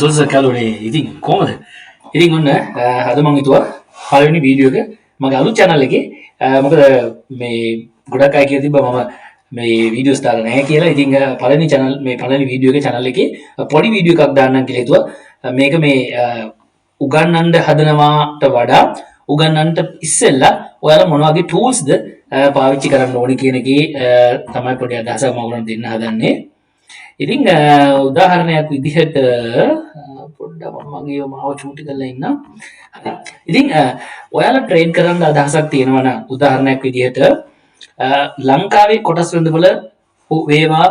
සුල්ස කලුනේ ඉතින් කොමද ඉතින් ඔන්න හද මං හිතුවා පළවෙනි වීඩියෝ එක මගේ අලුත් channel එකේ මොකද මේ ගොඩක් අය කියලා තිබ්බා මම මේ වීඩියෝස් දාලා නැහැ කියලා. ඉතින් පළවෙනි channel මේ පළවෙනි වීඩියෝ එකේ channel එකේ පොඩි වීඩියෝ එකක් දාන්නම් කියලා හිතුවා. මේක මේ උගන්වන්න හදනවාට වඩා උගන්වන්නට ඉස්සෙල්ලා ඔයාලා මොන වගේ tools ද පාවිච්චි කරන්න ඕනි කියන එකේ තමයි පොඩි අදහසක් මම ඔයගොල්ලන්ට දෙන්න හදන්නේ. ඉතින් උදාහරණයක් විදිහට පොඩ්ඩක් මම මගේ මාව චූටි කරලා ඉන්නම්. හරි. ඉතින් ඔයාලා ට්‍රේඩ් කරන්න අදහසක් තියෙනවා නම් උදාහරණයක් විදිහට ලංකාවේ කොටස් වෙළඳපොළ වේවා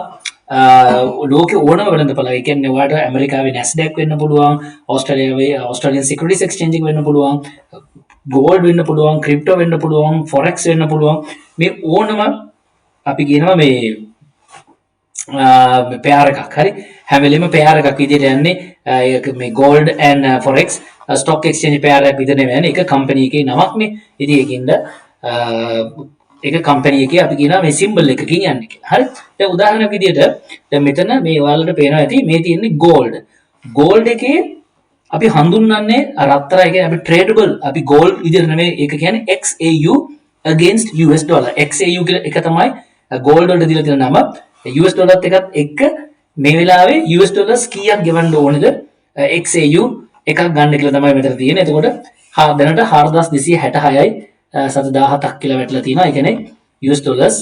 ලෝකේ ඕනම වෙළඳපොළ. ඒ කියන්නේ ඔයාලට ඇමරිකාවේ Nasdaq වෙන්න පුළුවන්, ඕස්ට්‍රේලියාවේ Securities Exchange එක වෙන්න පුළුවන්, gold වෙන්න පුළුවන්, crypto වෙන්න පුළුවන්, forex වෙන්න පුළුවන්. මේ ඕනම අපි කියනවා මේ पेयर එකක් හරි හැම වෙලෙම पेयर එකක් විදිහට යන්නේ මේ gold and forex stock exchange pair එකක් විදිහට නෙවෙයි එක කම්පැනි එකේ නමක් නේ. ඉතින් ඒකින්ද ඒක කම්පැනි එකේ අපි කියනවා මේ symbol එකකින් යන්නේ කියලා. හරි. දැන් උදාහරණයක් විදිහට දැන් මෙතන මේ ඔයාලට පේනවා ඇති මේ තියෙන්නේ gold. gold එකේ අපි හඳුන්වන්නේ රත්තරන් කියන්නේ අපි tradable අපි gold විදිහට නෙවෙයි ඒක කියන්නේ XAU against US dollar. XAU එක තමයි gold වලට දීලා තියෙන නම. US ඩොලර්ත් එකත් එක්ක මේ වෙලාවේ US ඩොලර්ස් කීයක් ගෙවන්න ඕනේද XAU එකක් ගන්න කියලා තමයි මෙතන තියෙන්නේ. එතකොට දැනට 4266යි 17,000ක් කියලා වැටලා තියෙනවා. ඒ කියන්නේ US ඩොලර්ස්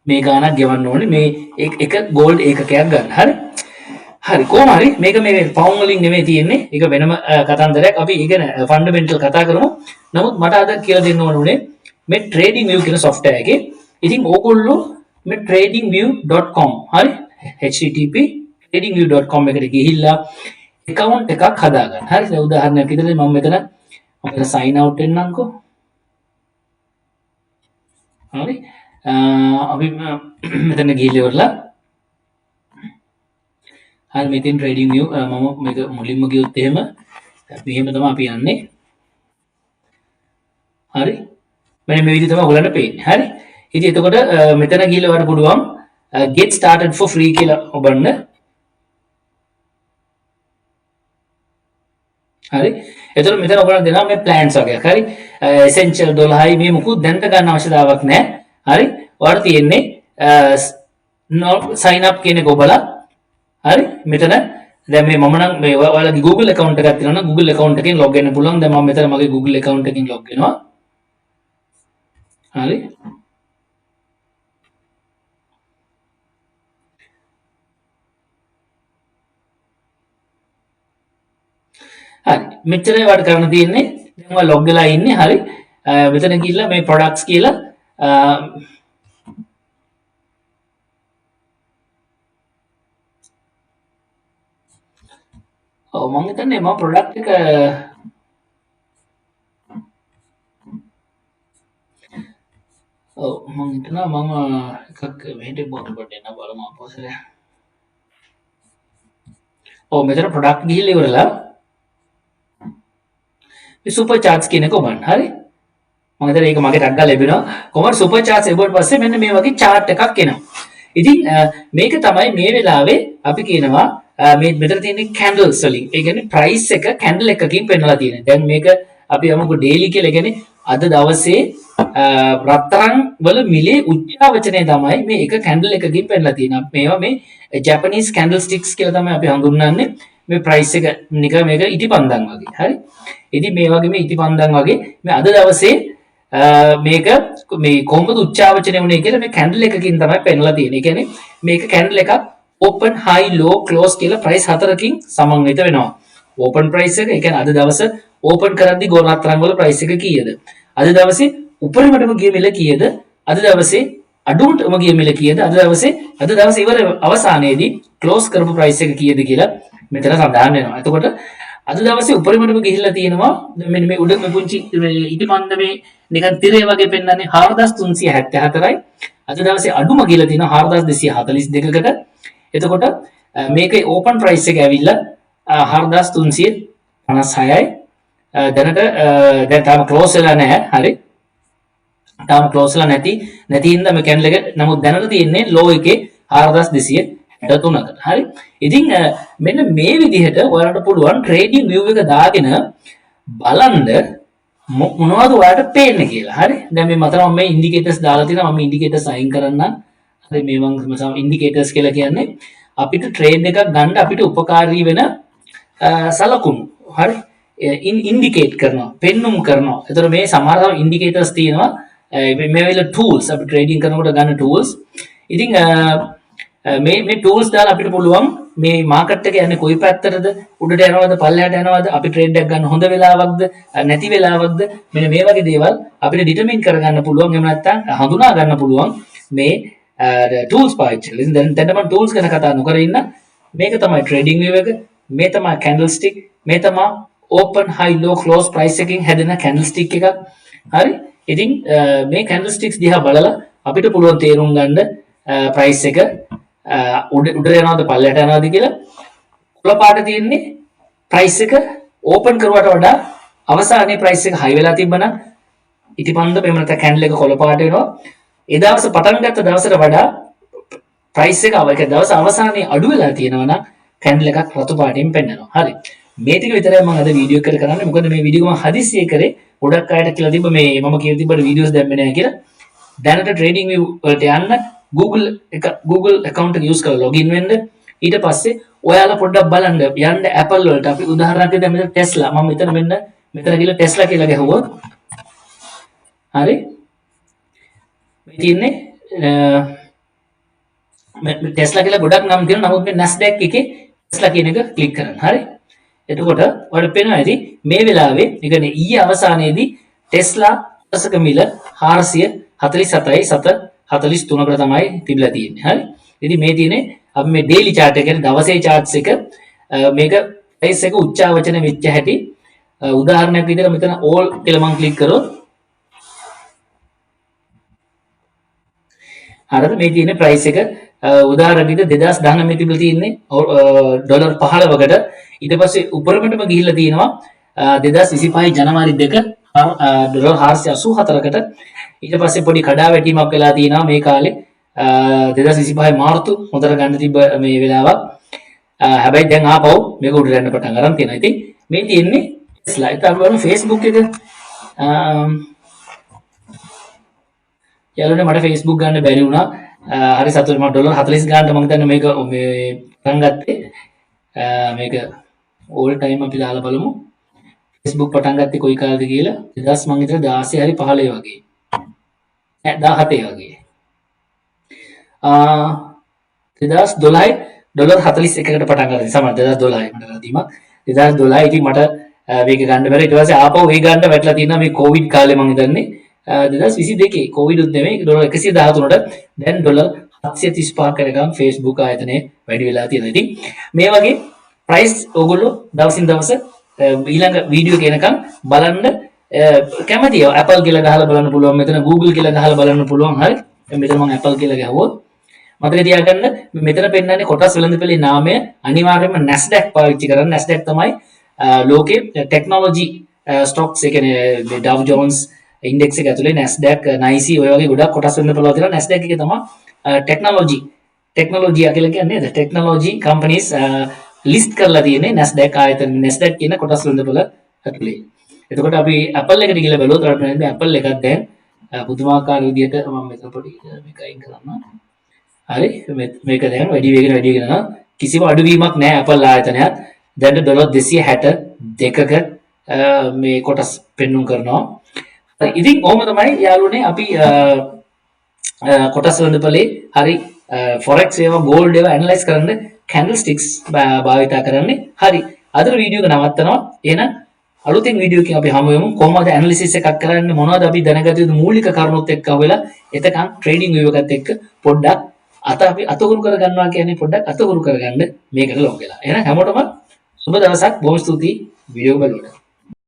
මේ ගාණක් ගෙවන්න ඕනේ මේ එක gold ඒකකයක් ගන්න. හරි. හරි කොහොම හරි මේක මේ පවුන් වලින් නෙමෙයි තියෙන්නේ. ඒක වෙනම කතන්දරයක්. අපි ඒක ෆන්ඩමෙන්ටල් කතා කරමු. නමුත් මට අද කියලා දෙන්න ඕනේ මේ trading view කියන software එකේ ඉතින් ඕගොල්ලෝ මේ tradingview.com හරි http tradingview.com එකට ගිහිල්ලා account එකක් හදාගන්න. හරි දැන් උදාහරණයක් විදිහට මම මෙතන sign out වෙන්නම්කෝ. හරි අපි මෙතන ගිහිල්ලා ඉවරලා හරි මෙතෙන් trading view මම මේක මුලින්ම ගියොත් එහෙම මෙහෙම තමයි අපි යන්නේ. හරි මෙන්න මේ විදිහ තමයි ඔයගලන්ට පේන්නේ. හරි ඉතින් එතකොට මෙතන ගිහලා වඩ පුළුවන් get started for free කියලා ඔබන්න. හරි. එතකොට මෙතන ඔයගොල්ලන් දෙනවා මේ plans වගේක්. හරි. essential 12යි මේ මුකුත් දැනට ගන්න අවශ්‍යතාවක් නැහැ. හරි. ඔයාලට තියෙන්නේ sign up කියන එක ඔබලා. හරි. මෙතන දැන් මේ මම නම් මේ ඔයාලගේ Google account එකක් තියෙනවා නම් Google account එකෙන් log වෙන්න පුළුවන්. දැන් මම මෙතන මගේ Google account එකෙන් log වෙනවා. හරි. හරි මෙච්චරයි වට කරන්න තියෙන්නේ. දැන් ඔයා log වෙලා ඉන්නේ. හරි මෙතන ගිහිල්ලා මේ products කියලා ඔව් මම හිතන්නේ මම product එක ඔව් මම හිතනවා මම එකක් මෙහෙට බොට එන්න බලමු අපොසල. ඔව් මෙතන product ගිහිල්ලා ඉවරලා super charts කියන එක ඔබන්න. හරි මම හිතන්නේ ඒක මගේ ටග් ගාලා ලැබෙනවා. කොහොමද super charts එබුවට පස්සේ මෙන්න මේ වගේ chart එකක් එනවා. ඉතින් මේක තමයි මේ වෙලාවේ අපි කියනවා මේ මෙතන තියෙන candles වලින්. ඒ කියන්නේ price එක candle එකකින් පෙන්නලා තියෙනවා. දැන් මේක අපි යමුකෝ daily කියලා. ඒ කියන්නේ අද දවසේ රත්තරන් වල මිලේ උච්චාවචනය තමයි මේ එක candle එකකින් පෙන්නලා තියෙනවා. මේවා මේ Japanese candlesticks කියලා තමයි අපි හඳුන්වන්නේ. මේ price එක නිකන් මේක ඉටිපන්දම් වගේ. හරි. ඉතින් මේ වගේ මේ ඉටිපන්දම් වගේ මේ අද දවසේ මේක මේ කොහොමද උච්චාවචනය වුනේ කියලා මේ candle එකකින් තමයි පෙන්නලා තියෙන්නේ. ඒ කියන්නේ මේක candle එකක් open high low close කියලා price හතරකින් සමන්විත වෙනවා. open price එක ඒ කියන්නේ අද දවස open කරද්දී ගෝල් රත්තරන් වල price එක කීයද? අද දවසේ උපරිමටම ගිය මිල කීයද? අද දවසේ අඩුවටම ගිය මිල කීයද? අද දවසේ ඉවර අවසානයේදී close කරපු price එක කීයද කියලා මෙතන සඳහන් වෙනවා. එතකොට අද දවසේ උපරිමටම ගිහිල්ලා තියෙනවා මෙන්න මේ උඩ මේ පුංචි ඉටිපන්දමේ නිකන් තිරේ වගේ පෙන්නන්නේ 4374යි. අද දවසේ අඩුම ගිහිල්ලා තියෙනවා 4242කට. එතකොට මේකේ ඕපන් ප්‍රයිස් එක ඇවිල්ලා 4356යි. දැනට දැන් තාම ක්ලෝස් වෙලා නැහැ. හරි. තාම ක්ලෝස් වෙලා නැති හින්දා මේ කැන්ඩල් එක නමුත් දැනට තියෙන්නේ ලෝ එකේ 4260 තුනකට. හරි. ඉතින් මෙන්න මේ විදිහට ඔයාලට පුළුවන් ට්‍රේඩින් view එක දාගෙන බලන්න මොනවද ඔයාලට පේන්නේ කියලා. හරි. දැන් මේ මතර මම මේ ඉන්ඩිකේටර්ස් දාලා තියෙනවා. මම ඉන්ඩිකේටර්ස් අයින් කරන්නම්. හරි මේ මම ඉන්ඩිකේටර්ස් කියලා කියන්නේ අපිට ට්‍රේඩ් එකක් ගන්න අපිට උපකාරී වෙන සලකුණු. හරි. ඉන්ඩිකේට් කරනවා, පෙන්눔 කරනවා. ඒතර මේ සමහර ඉන්ඩිකේටර්ස් තියෙනවා. මේ වෙල ටූල්ස් අපි ට්‍රේඩින් කරනකොට ගන්න ටූල්ස්. ඉතින් මේ ටූල්ස් දාලා අපිට පුළුවන් මේ මාකට් එක යන්නේ කොයි පැත්තටද උඩට යනවද පල්ලෙහාට යනවද අපි ට්‍රේඩ් එකක් ගන්න හොඳ වෙලාවක්ද නැති වෙලාවක්ද මෙන්න මේ වගේ දේවල් අපිට ඩිටර්මින් කරගන්න පුළුවන් එහෙම නැත්නම් හඳුනා ගන්න පුළුවන් මේ ටූල්ස් පාවිච්චි කරලා. ඉතින් දැන් මම ටූල්ස් ගැන කතා නොකර ඉන්න. මේක තමයි ට්‍රේඩින් view එක. මේ තමයි කැන්ඩල්ස්ටික්. මේ තමයි open high low close price එකකින් හැදෙන කැන්ඩල්ස්ටික් එකක්. හරි. ඉතින් මේ කැන්ඩල්ස්ටික්ස් දිහා බලලා අපිට පුළුවන් තේරුම් ගන්න price එක උඩට යනවද පල්ලෙහාට යනවද කියලා. කොළ පාට තියෙන්නේ price එක open කරුවට වඩා අවසානයේ price එක high වෙලා තිබ්බනම් ඉටිපන්ද එහෙම නැත්නම් candle එක කොළ පාට වෙනවා. ඒ දවස් පටන් ගත්ත දවසට වඩා price එක දවස් අවසානයේ අඩු වෙලා තියෙනවා නම් candle එකක් රතු පාටින් පෙන්නනවා. හරි. මේ ටික විතරයි මම අද වීඩියෝ එකට කරන්නේ. මොකද මේ වීඩියෝ මම හදිස්සියේ කරේ. ගොඩක් අයට කියලා තිබ්බ මේ මම කියලා තිබ්බට වීඩියෝස් දැම්මේ නැහැ කියලා. දැනට trading view වලට යන්න Google account එක use කරලා login වෙන්න. ඊට පස්සේ ඔයාලා පොඩ්ඩක් බලන්න යන්න Apple වලට අපි උදාහරණයක් දෙන්න මෙතන Tesla මම මෙතන ගිහලා Tesla කියලා ගැහුවොත් හරි මේ තියෙන්නේ Tesla කියලා ගොඩක් නම් තියෙනවා. නමුත් මේ Nasdaq එකේ Tesla කියන එක ක්ලික් කරන්න. හරි. එතකොට ඔයාලට පේනවා ඇති මේ වෙලාවේ ඒ කියන්නේ ඊයේ අවසානයේදී Tesla දශක මිල 447.743කට තමයි තිබිලා තියෙන්නේ. හරි. ඉතින් මේ තියෙන්නේ අපි මේ ඩේලි chart එක කියන්නේ දවසේ charts එක මේක price එක උච්චාවචන වෙච්ච හැටි උදාහරණයක් විදිහට මෙතන all කියලා මම ක්ලික් කරොත් හරිද මේ තියෙන price එක උදාහරණ විදිහට 2019 තිබිලා තියෙන්නේ ඩොලර් 15කට ඊට පස්සේ උඩරමටම ගිහිල්ලා තියෙනවා 2025 ජනවාරි 2 ඩොලර් 484කට ඊට පස්සේ පොඩි කඩාවැටීමක් වෙලා තියෙනවා මේ කාලේ 2025 මාර්තු හොඳට ගන්න තිබ්බ මේ වෙලාවක් හැබැයි දැන් ආපහු මේක උඩට යන්න පටන් ගන්න තියෙනවා. ඉතින් මේ තියෙන්නේ Tesla. ඒක අපි බලමු Facebook එක යාළුවනේ මට Facebook ගන්න බැරි වුණා. හරි සතුටුයි මම ඩොලර් 40 ගන්නට මම හිතන්නේ මේක මේ පටන් ගත්තේ මේක all time අපි දාලා බලමු. Facebook පටන් ගත්තේ කොයි කාලෙද කියලා 2000 මම හිතන්නේ 16 හරි 15 වගේ. 17 වගේ. 2012 ඩොලර් 41කට පටන් ගත්තා. සමහර 2012 මට කරදීමක්. 2012 ඉතින් මට මේක ගන්න බැරි. ඊට පස්සේ ආපහු ඒ ගන්න වැටලා තියෙනවා මේ කොවිඩ් කාලේ මම හිතන්නේ 2022 කොවිඩ් උත් නෙමෙයි ඩොලර් 113ට දැන් ඩොලර් 735 කරගම් Facebook ආයතනයේ වැඩි වෙලා තියෙනවා. ඉතින් මේ වගේ ප්‍රයිස් ඕගොල්ලෝ දවසින් දවස ඊළඟ වීඩියෝ එක එනකම් බලන්න කැමතියි. Apple කියලා ගහලා බලන්න පුළුවන්. මෙතන Google කියලා ගහලා බලන්න පුළුවන්. හරි. මෙතන මම Apple කියලා ගහුවොත් මතක තියාගන්න මෙතන පෙන්නන්නේ කොටස් වෙළඳපොලේ නාමය අනිවාර්යයෙන්ම Nasdaq පාවිච්චි කරන්න. Nasdaq තමයි ලෝකේ ටෙක්නොලොජි ස්ටොක්ස් ඒ කියන්නේ Dow Jones ඉන්ඩෙක්ස් එක ඇතුලේ Nasdaq, NYSE ඔය වගේ ගොඩක් කොටස් වෙළඳපොළ තියෙනවා. Nasdaq එකේ තමයි ටෙක්නොලොජි කියලා කියන්නේ නේද? ටෙක්නොලොජි කම්පනීස් ලිස්ට් කරලා තියෙන්නේ Nasdaq ආයතන Nasdaq කියන කොටස් වෙළඳපොළ ඇතුලේ. එතකොට අපි Apple එකට ගිහලා බලුවොත් අපිට Apple එකක් දැන් පුදුමාකාර විදියට මම මෙතන පොඩි මේක අයින් කරන්න. හරි මේක දැන් වැඩි වෙගෙන යනවා. කිසිම අඩුවීමක් නැහැ Apple ආයතනයත්. දැන් ඩොලර් 262ක මේ කොටස් පෙන්වුම් කරනවා. ඉතින් ඔහොම තමයි යාළුවනේ අපි කොටස් වෙළඳපොලේ හරි forex ඒවා gold ඒවා ඇනලයිස් කරන්න candlesticks භාවිතා කරන්නේ. හරි අද වීඩියෝ එක නවත්තනවා. එහෙනම් අලුතෙන් වීඩියෝ එකකින් අපි හමු වෙමු. කොහොමද ඇනලිසිස් එකක් කරන්නේ මොනවද අපි දැනගත යුතු මූලික කරුණුත් එක්ක අහුවෙලා එතකන් ට්‍රේඩින් view එකත් එක්ක පොඩ්ඩක් අපි අතහුරු කරගන්නවා කියන්නේ පොඩ්ඩක් අතහුරු කරගන්න මේකට ලොක් වෙලා. එහෙනම් හැමෝටම සුබ දවසක්. බොහොම ස්තුතියි වීඩියෝ බලුවට.